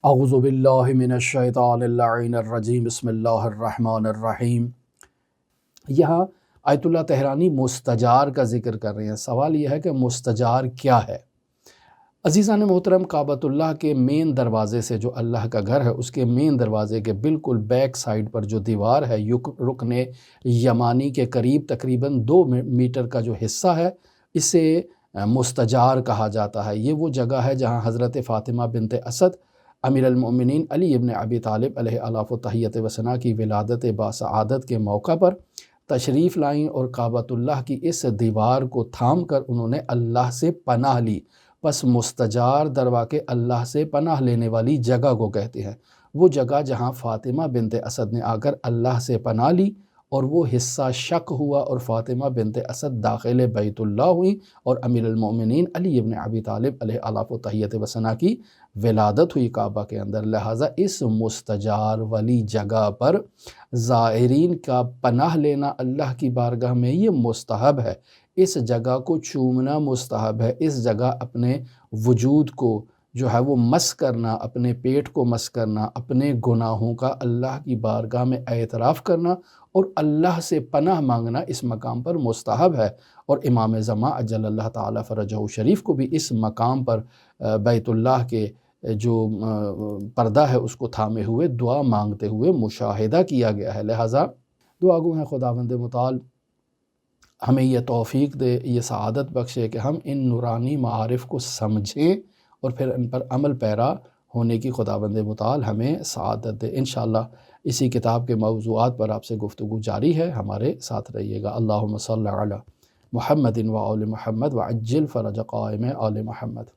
اعوذ باللہ من الشیطان اللعین الرجیم بسم اللہ الرحمن الرحیم۔ یہاں آیت اللہ تہرانی مستجار کا ذکر کر رہے ہیں۔ سوال یہ ہے کہ مستجار کیا ہے؟ عزیزان محترم، کعبۃ اللہ کے مین دروازے سے، جو اللہ کا گھر ہے، اس کے مین دروازے کے بالکل بیک سائیڈ پر جو دیوار ہے، رکن یمانی کے قریب تقریباً 2 میٹر کا جو حصہ ہے، اسے مستجار کہا جاتا ہے۔ یہ وہ جگہ ہے جہاں حضرت فاطمہ بنت اسد امیر المؤمنین علی ابن ابی طالب علیہ الاف و تحیت و ثنا کی ولادت باسعادت کے موقع پر تشریف لائیں اور کعبۃ اللہ کی اس دیوار کو تھام کر انہوں نے اللہ سے پناہ لی۔ پس مستجار درواقع اللہ سے پناہ لینے والی جگہ کو کہتے ہیں۔ وہ جگہ جہاں فاطمہ بنت اسد نے آ کر اللہ سے پناہ لی اور وہ حصہ شق ہوا اور فاطمہ بنت اسد داخل بیت اللہ ہوئی اور امیر المؤمنین علی ابن ابی طالب علیہ الاف و تحیت و ثنا کی ولادت ہوئی کعبہ کے اندر۔ لہٰذا اس مستجار والی جگہ پر زائرین کا پناہ لینا اللہ کی بارگاہ میں یہ مستحب ہے۔ اس جگہ کو چومنا مستحب ہے۔ اس جگہ اپنے وجود کو جو ہے وہ مس کرنا، اپنے پیٹ کو مس کرنا، اپنے گناہوں کا اللہ کی بارگاہ میں اعتراف کرنا اور اللہ سے پناہ مانگنا اس مقام پر مستحب ہے۔ اور امام زمان اجل اللہ تعالی فرجہ شریف کو بھی اس مقام پر بیت اللہ کے جو پردہ ہے اس کو تھامے ہوئے دعا مانگتے ہوئے مشاہدہ کیا گیا ہے۔ لہٰذا دعا گو ہیں خداوند متعال ہمیں یہ توفیق دے، یہ سعادت بخشے کہ ہم ان نورانی معارف کو سمجھیں اور پھر ان پر عمل پیرا ہونے کی خداوند متعال ہمیں سعادت دے۔ انشاءاللہ اسی کتاب کے موضوعات پر آپ سے گفتگو جاری ہے، ہمارے ساتھ رہیے گا۔ اللہم صلی علی محمد و آل محمد وعجل فرج قائم آل محمد۔